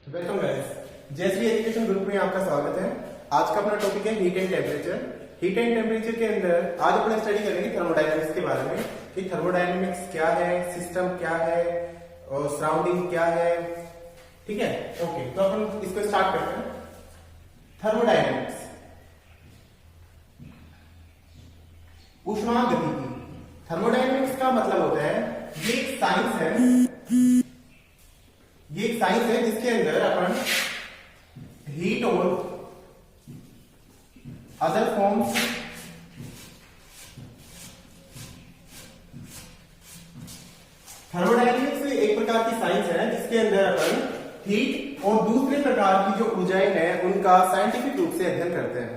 Welcome guys, Jayshree education group में आपका स्वागत है। आज का अपना टॉपिक है heat and temperature. Heat and temperature के अंदर आज अपन स्टडी करेंगे थर्मोडायनेमिक्स के बारे में कि थर्मोडायनेमिक्स क्या है, सिस्टम क्या है और सराउंडिंग क्या है। ठीक है, ओके, तो अपन इसको स्टार्ट करते हैं। थर्मोडायनेमिक्स ऊष्मागतिकी। थर्मोडायनेमिक्स का मतलब होता है ये एक साइंस है, ये एक साइंस है जिसके अंदर अपन हीट और अदर फॉर्म्स थर्मोडायनेमिक्स एक प्रकार की साइंस है जिसके अंदर अपन हीट और दूसरे प्रकार की जो ऊर्जाएं हैं उनका साइंटिफिक रूप से अध्ययन करते हैं।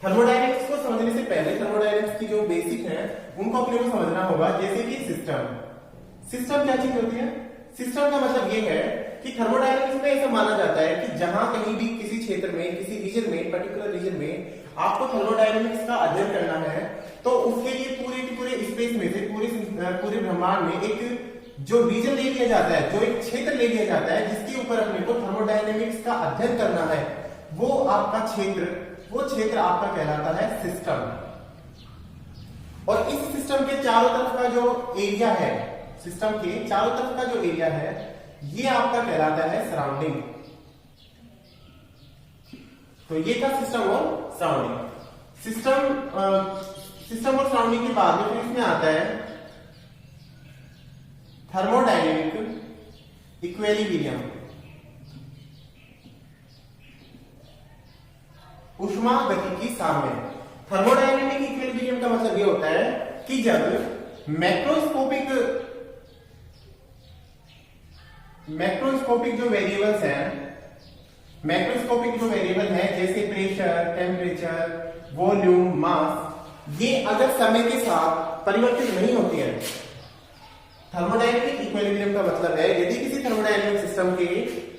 थर्मोडायनेमिक्स को समझने से पहले थर्मोडायनेमिक्स की जो बेसिक है उनको अपने को समझना होगा। जैसे कि सिस्टम क्या चीज होती है? सिस्टम का मतलब ये है कि थर्मोडायनेमिक्स में ऐसा माना जाता है कि जहां कहीं भी किसी क्षेत्र में, किसी रीजन में, पर्टिकुलर रीजन में आपको थर्मोडायनेमिक्स का अध्ययन करना है तो उसके लिए पूरे के पूरे स्पेस में से पूरे ब्रह्मांड में एक जो रीजन ले लिया जाता है, जो एक क्षेत्र ले लिया जाता है जिसके ऊपर अपने को थर्मोडायनेमिक्स का अध्ययन करना है, वो आपका क्षेत्र आपका कहलाता है सिस्टम। और इस सिस्टम के चारों तरफ का जो एरिया है, सिस्टम के चारों तरफ का जो एरिया है ये आपका कहलाता है सराउंडिंग। तो ये था सिस्टम और सराउंडिंग। सिस्टम और सराउंडिंग के बाद में फिर इसमें आता है थर्मोडायनेमिक इक्विलिब्रियम। ऊष्मागतिकी साम्य। थर्मोडायनेमिक इक्विलिब्रियम का मतलब ये होता है कि जब मैक्रोस्कोपिक जो वेरिएबल्स हैं जैसे प्रेशर, टेम्परेचर, वॉल्यूम, मास, ये अगर समय के साथ परिवर्तित नहीं होती है। थर्मोडायनेमिक इक्विलिब्रियम का मतलब है यदि किसी थर्मोडायनेमिक सिस्टम के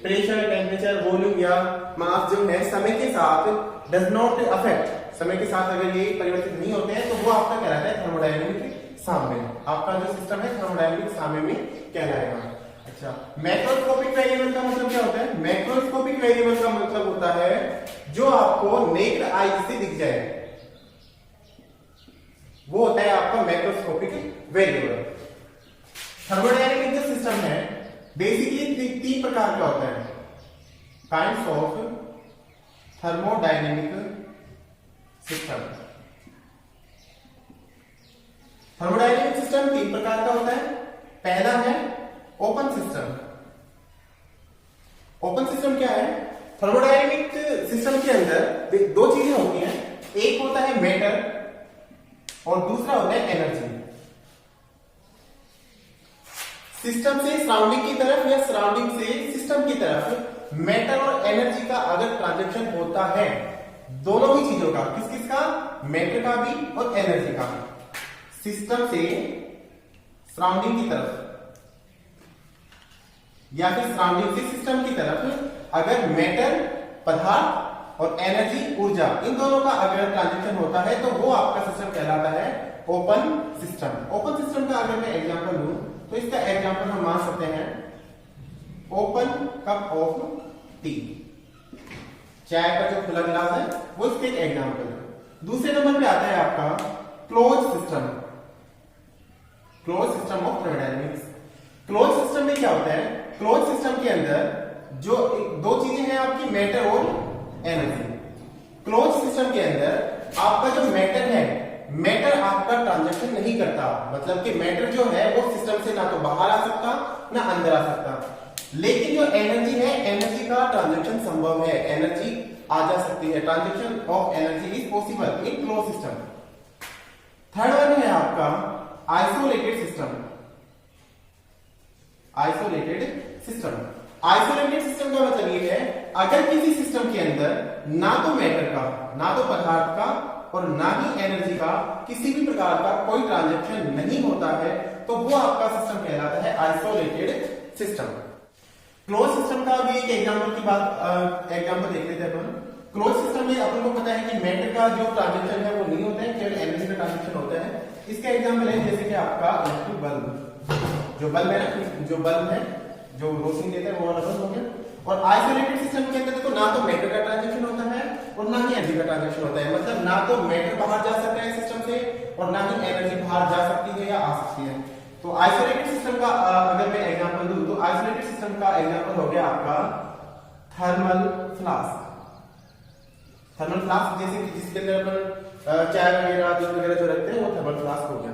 प्रेशर, टेम्परेचर, वॉल्यूम या मास जो है समय के साथ डज नॉट अफेक्ट, समय के साथ अगर ये परिवर्तित नहीं होते हैं तो वो आपका कहलाता है थर्मोडायनेमिक साम्य। आपका जो सिस्टम है थर्मोडायनेमिक साम्य में कहलाएगा। अच्छा, मैक्रोस्कोपिक वेरिएबल का मतलब क्या होता है? मैक्रोस्कोपिक वेरिएबल का मतलब होता है जो आपको नेक्ड आई से दिख जाए, वो होता है आपका मैक्रोस्कोपिक वेरिएबल। थर्मोडायनेमिक जो सिस्टम है बेसिकली तीन प्रकार का होता है। Kinds of thermodynamic system. Thermodynamic system तीन प्रकार का होता है। पहला है ओपन सिस्टम। ओपन सिस्टम क्या है? थर्मोडायनेमिक सिस्टम के अंदर दो चीजें होती हैं, एक होता है मैटर और दूसरा होता है एनर्जी। सिस्टम से सराउंडिंग की तरफ या सराउंडिंग से सिस्टम की तरफ मैटर और एनर्जी का अगर ट्रांजैक्शन होता है, दोनों ही चीजों का, किस का? मैटर का भी और एनर्जी का भी। सिस्टम से सराउंडिंग की तरफ या फिर सराउंडिंग से सिस्टम की तरफ अगर मैटर, पदार्थ और एनर्जी, ऊर्जा, इन दोनों का अगर ट्रांजैक्शन होता है तो वो आपका सिस्टम कहलाता है ओपन सिस्टम। ओपन सिस्टम का अगर मैं एग्जांपल लूं तो इसका एग्जांपल हम मान सकते हैं ओपन कप ऑफ टी। चाय का जो खुला गिलास है वो इसके एक एग्जांपल है। दूसरे नंबर पे आता है आपका close system. Close system of thermodynamics. Close system में क्या होता है? क्लोज सिस्टम के अंदर जो दो चीजें हैं आपकी, मैटर और एनर्जी। क्लोज सिस्टम के अंदर आपका जो मैटर है, मैटर आपका ट्रांजैक्शन नहीं करता, मतलब कि मैटर जो है वो सिस्टम से ना तो बाहर आ सकता ना अंदर आ सकता। लेकिन जो एनर्जी है, एनर्जी का ट्रांजैक्शन संभव है, एनर्जी आ जा सकती है। Transaction of energy is possible in close system. Third one है आपका आइसोलेटेड सिस्टम। आइसोलेटेड सिस्टम का मतलब ये है अगर किसी सिस्टम के अंदर ना तो मैटर का, ना तो पदार्थ का और ना ही एनर्जी का किसी भी प्रकार का कोई ट्रांजैक्शन नहीं होता है तो वो आपका सिस्टम कहलाता है आइसोलेटेड सिस्टम। क्लोज सिस्टम का भी एक एग्जांपल देख लेते हैं अपन। क्लोज सिस्टम में अपन को पता है कि मैटर का जो ट्रांजैक्शन है वो नहीं होता है, केवल एनर्जी का ट्रांजैक्शन होता है। इसका एग्जांपल है जैसे कि आपका इलेक्ट्रिक बल्ब। जो बल्ब है, जो रोशनी देता है वो वाला बल्ब हो गया। और आइसोलेटेड सिस्टम के अंदर देखो ना तो मैटर का ट्रांजैक्शन होता है और ना ही एनर्जी का ट्रांजैक्शन होता है, मतलब ना तो मैटर बाहर जा सकता है सिस्टम से और ना ही एनर्जी बाहर जा सकती है या आ सकती है। तो आइसोलेटेड सिस्टम का अगर मैं एग्जांपल दूं तो आइसोलेटेड सिस्टम का एग्जांपल हो गया आपका थर्मल फ्लास्क। थर्मल फ्लास्क जैसे कि जिसके अंदर अपन चाय वगैरह दूध वगैरह जो रखते हैं वो थर्मल फ्लास्क हो गया।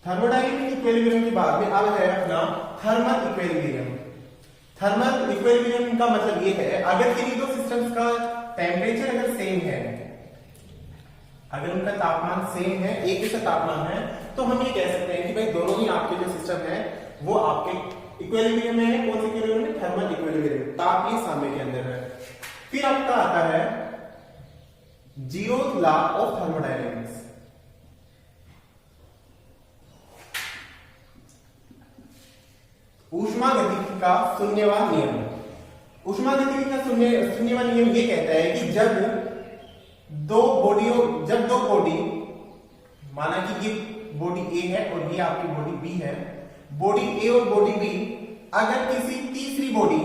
थर्मोडायनेमिक इक्विलिब्रियम के बाद में अब है अपना थर्मल इक्विलिब्रियम। थर्मल इक्विलिब्रियम का मतलब ये है अगर किन्हीं दो सिस्टम्स का टेम्परेचर अगर सेम है, अगर उनका तापमान सेम है, एक जैसा तापमान है, तो हम ये कह सकते हैं कि भाई दोनों ही आपके जो सिस्टम है वो आपके इक्विलिब्रियम में है। कौन से इक्विलिब्रियम में? थर्मल इक्विलिब्रियम, तापीय साम्य के अंदर है। फिर आपका आता है जीरोथ लॉ ऑफ थर्मोडायनेमिक्स। ऊष्मागतिकी का शून्यवाद नियम। ऊष्मागतिकी का शून्यवाद नियम ये कहता है कि जब दो बॉडी, माना कि ये बॉडी ए है और ये आपकी बॉडी बी है, बॉडी ए और बॉडी बी अगर किसी तीसरी बॉडी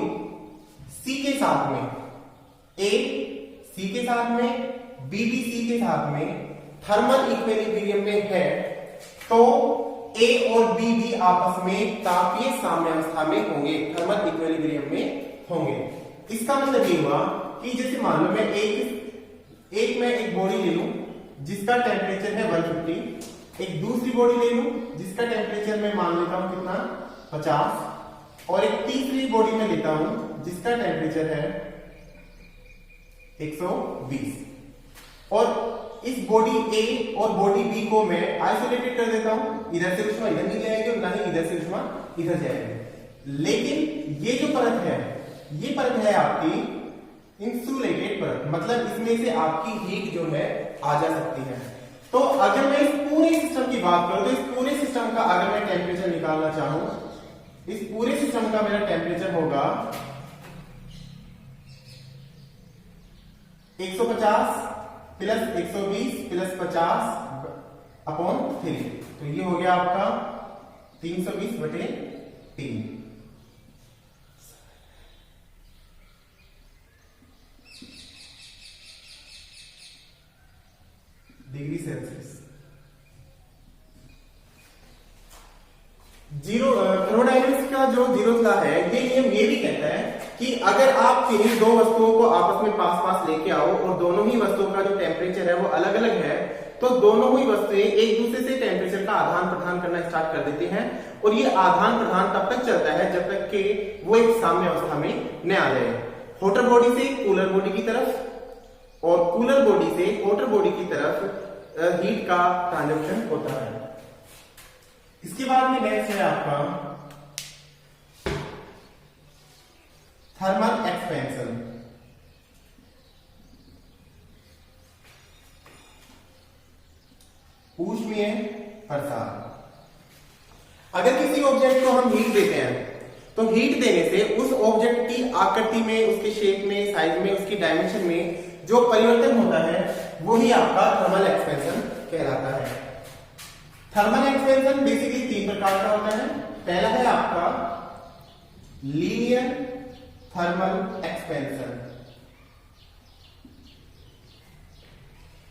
सी के साथ में, ए सी के साथ में, बी भी सी के साथ में थर्मल इक्विलिब्रियम में है, तो ए और बी भी आपस में तापीय साम्यावस्था में होंगे, थर्मल इक्विलिब्रियम में होंगे। इसका मतलब ये हुआ कि जैसे मान लो मैं एक बॉडी ले लूं जिसका टेम्परेचर है 150, एक दूसरी बॉडी ले लूं जिसका टेम्परेचर मैं मान लेता हूं कितना 50, और एक तीसरी बॉडी में लेता हूं जिसका टेम्परेचर है 120, और इस बॉडी ए और बॉडी बी को मैं आइसोलेटेड कर देता हूं, इधर से ऊष्मा इधर नहीं जाएगी और ना ही इधर से ऊष्मा इधर जाएगी। लेकिन ये जो परत है, ये परत है आपकी इंसुलेटेड परत, मतलब इसमें से आपकी हीट जो है आ जा सकती है। तो अगर मैं इस पूरे सिस्टम की बात करूं तो इस पूरे सिस्टम का अगर मैं टेम्परेचर निकालना चाहूं, इस पूरे सिस्टम का मेरा टेम्परेचर होगा 150 प्लस 120 प्लस 50 अपॉन 3, तो ये हो गया आपका 320 बटे 3। Degree Celsius. थर्मोडायनेमिक्स का जो जीरोथ लॉ है ये नियम ये भी कहता है कि अगर आप किन्हीं दो वस्तुओं को आपस में पास पास लेके आओ और दोनों ही वस्तुओं का जो टेम्परेचर है वो अलग अलग है, तो दोनों ही वस्तुएं एक दूसरे से टेम्परेचर का आदान प्रदान करना स्टार्ट कर देती हैं, और ये आदान प्रदान तब तक चलता है जब तक कि वो एक साम्य अवस्था में न आ जाए। हॉटर बॉडी से कूलर बॉडी की तरफ और कूलर बॉडी से हॉटर बॉडी की तरफ हीट का ट्रांजैक्शन होता है। इसके बाद में नेक्स्ट है आपका थर्मल एक्सपेंशन। ऊष्मीय प्रसार। अगर किसी ऑब्जेक्ट को हम हीट देते हैं तो हीट देने से उस ऑब्जेक्ट की आकृति में, उसके शेप में, साइज में, उसकी डायमेंशन में जो परिवर्तन होता है वही आपका थर्मल एक्सपेंशन कहलाता है। थर्मल एक्सपेंशन बेसिकली 3 प्रकार का होता है। पहला है आपका linear thermal expansion.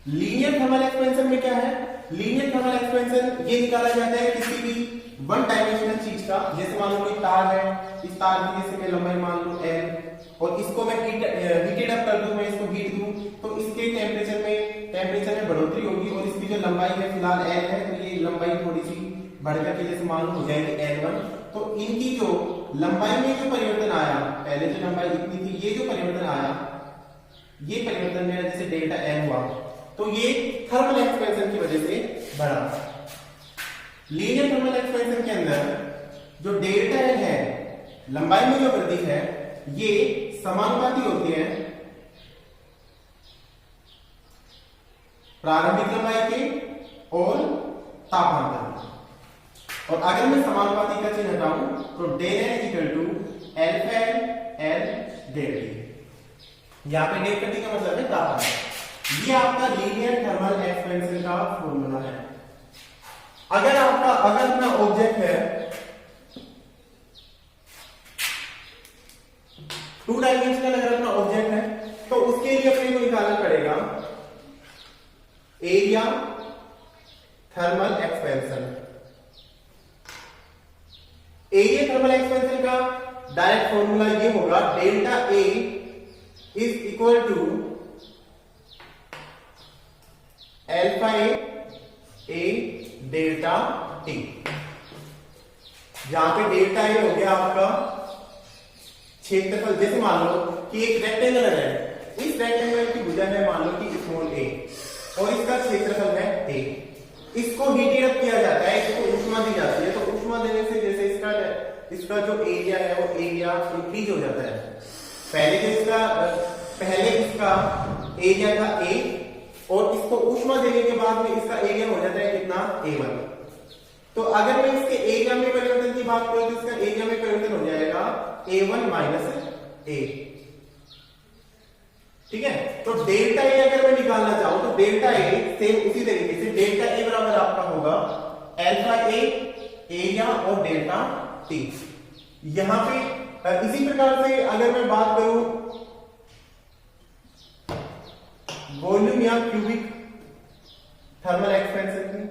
Linear thermal expansion में क्या है? लीनियर थर्मल एक्सपेंशन ये निकाला जाता है किसी भी वन डायमेंशनल चीज का, जैसे मान लो कोई तार है, इस तार की जैसे मैं लंबाई मान लूं L, और इसको मैं हीटेड अप कर दूं, मैं इसको हीट दूं, तो इसके टेम्परेचर में बढ़ोतरी होगी, और इसकी जो लंबाई है फिलहाल L है, तो ये लंबाई थोड़ी सी बढ़कर के जैसे मान लो हो जाएगी L1। तो इनकी जो लंबाई में जो परिवर्तन आया, पहले जो लंबाई इतनी थी, ये जो परिवर्तन आया, ये परिवर्तन मेरा जैसे डेल्टा L हुआ, तो ये थर्मल एक्सपेंशन की वजह से बढ़ा। लीनियर थर्मल एक्सपेंशन के अंदर जो डेल्टा L है, लंबाई में जो वृद्धि है, ये समानुपाती होती है प्रारंभिक लंबाई के और तापमान के। और अगर मैं समानुपाती का चिन्ह हटाऊं तो del N equal to alpha L del T। यहां पे डेल T का मतलब है तापमान। ये आपका लीनियर थर्मल एक्सपेंशन का फॉर्मूला है। अगर अपना ऑब्जेक्ट है टू डायमेंशनल अगर अपना ऑब्जेक्ट है तो उसके लिए अपने को निकालना पड़ेगा area thermal expansion. Area thermal expansion का डायरेक्ट फॉर्मूला ये होगा delta A is equal to alpha A delta T. यहां पे डेल्टा ए हो गया आपका क्षेत्रफल। जैसे मान लो कि एक रेक्टेंगल है, इस रेक्टेंगल की भुजा है मान लो कि स्मॉल ए और इसका क्षेत्रफल है ए। इसको हीटेड अप किया जाता है, इसको ऊष्मा दी जाती है, तो ऊष्मा देने से जैसे इसका जो एरिया है वो एरिया इंक्रीज हो जाता है। पहले इसका एरिया था ए और इसको ऊष्मा देने के बाद में इसका एरिया हो जाता है कितना A1। तो अगर मैं इसके एरिया में परिवर्तन की बात करूं तो इसका एरिया में परिवर्तन हो जाएगा A1 माइनस ए। ठीक है, तो डेल्टा ए अगर मैं निकालना चाहूं तो डेल्टा ए सेम उसी तरीके से डेल्टा ए बराबर आपका होगा अल्फा ए एरिया और डेल्टा टी। यहां पे इसी प्रकार से अगर मैं बात करूं वॉल्यूम या क्यूबिक थर्मल एक्सपेंशन की,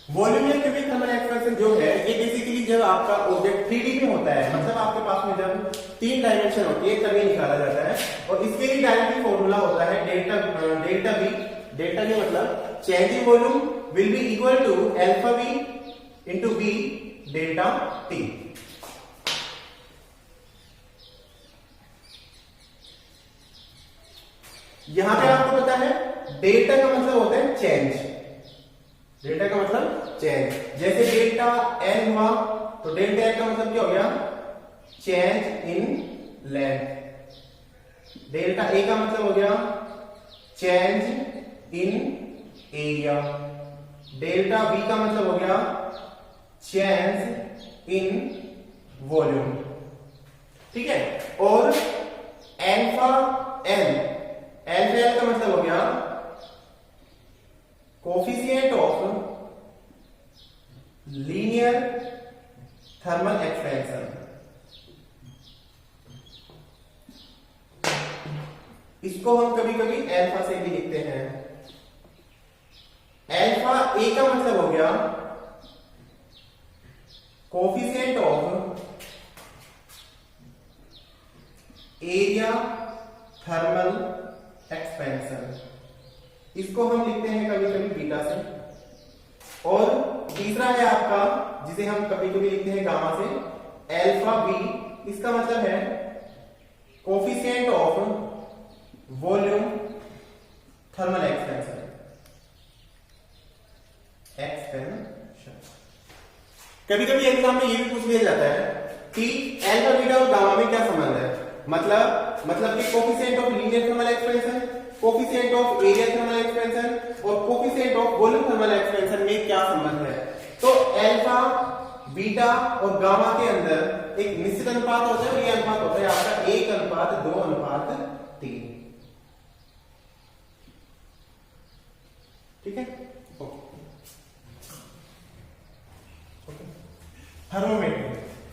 वॉल्यूम या क्यूबिक थर्मल एक्सपेंशन जो है ये बेसिकली जब आपका ऑब्जेक्ट 3D में होता है, मतलब आपके पास में जब 3 डायमेंशन होती है तभी निकाला जाता है। और इसके लिए डायरेक्टली फॉर्मूला होता है डेल्टा बी। डेल्टा बी मतलब change in volume will be equal to alpha B into B delta T. यहां पे आपको पता है डेल्टा का मतलब होता है चेंज। डेल्टा का मतलब चेंज, जैसे डेल्टा एन हुआ तो डेल्टा एन का मतलब क्या हो गया change in length. Delta A का मतलब हो गया change in area. Delta B का मतलब हो गया चेंज इन वॉल्यूम। ठीक है, और अल्फा एल का मतलब हो गया coefficient of linear thermal expansion. इसको हम कभी कभी अल्फा से भी लिखते हैं। अल्फा ए का मतलब हो गया coefficient of area thermal expansion. इसको हम लिखते हैं कभी कभी बीटा से। और तीसरा है आपका जिसे हम कभी कभी लिखते हैं गामा से, अल्फा बी। इसका मतलब है coefficient of volume thermal expansion. कभी कभी एग्जाम में ये भी पूछ लिया जाता है कि अल्फा बीटा और गामा में क्या संबंध है। मतलब कि coefficient of linear thermal expansion, coefficient of area thermal expansion और coefficient of volume thermal expansion में क्या संबंध है। तो अल्फा बीटा और गामा के अंदर एक निश्चित अनुपात होता है और ये अनुपात होता है आपका 1:2:3। ठीक है,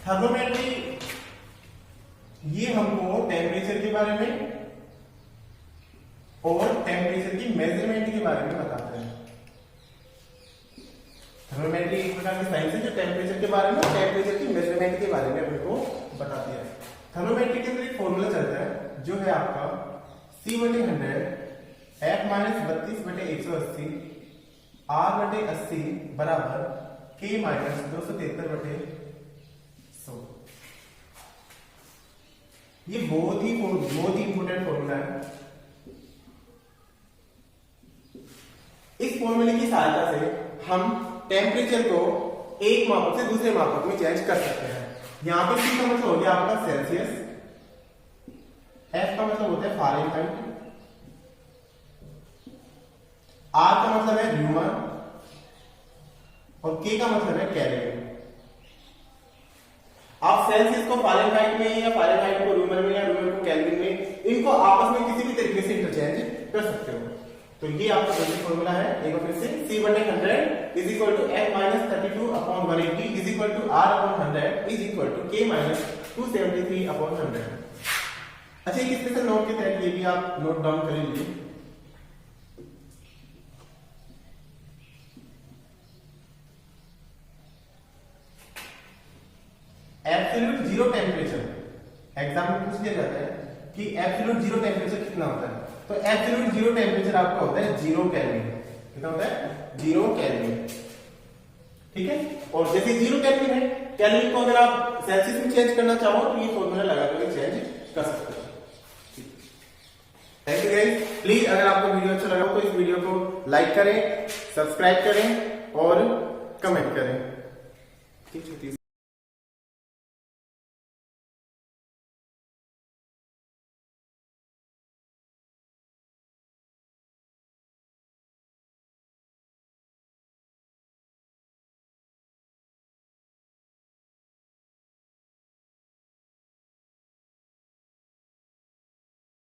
थर्मोमेट्री ये हमको टेम्परेचर के बारे में और टेम्परेचर की मेजरमेंट के बारे में बताते हैं। थर्मोमेट्री एक प्रकार की साइंस है जो टेम्परेचर के बारे में और टेम्परेचर की मेजरमेंट के बारे में अपने को बताती है। थर्मोमेट्री के अंदर एक फॉर्मूला चलता है जो है आपका C/100 F-32/180 R/80 बराबर K-273/100। ये बहुत ही इंपोर्टेंट फॉर्मूला है। इस फॉर्मूले की सहायता से हम टेम्परेचर को एक मापक से दूसरे मापक में चेंज कर सकते हैं। यहां पे C का मतलब हो गया आपका सेल्सियस, F का मतलब होता है फारेनहाइट, R का मतलब है ल्यूमन और K का मतलब है केल्विन। आप सेल्सियस को फारेनहाइट में या फारेनहाइट को ल्यूमन में या ल्यूमन को केल्विन में, इनको आपस में किसी भी तरीके से इंटरचेंज कर सकते हो। तो तो ये आपका बेसिक फॉर्मूला है। एक बार फिर से C/100 is equal to F minus 32 upon 180 is equal to R upon 100 is equal to K minus 273 upon 100। अच्छा, एक स्पेशल नोट के तहत ये भी आप नोट डाउन कर लीजिए। एब्सोल्यूट जीरो टेम्परेचर एग्जाम में पूछ लिया जाता है कि एब्सोल्यूट जीरो टेम्परेचर कितना होता है। तो एब्सोल्यूट जीरो टेम्परेचर आपका होता है 0 केल्विन। कितना होता है? 0 केल्विन। ठीक है, और जैसे 0 केल्विन है, केल्विन को अगर आप सेल्सियस में चेंज करना चाहो तो ये फॉर्मूला लगा करके चेंज कर सकते हो। Thank you guys. प्लीज अगर आपको वीडियो अच्छा लगा हो तो इस वीडियो को लाइक करें, सब्सक्राइब करें और कमेंट करें।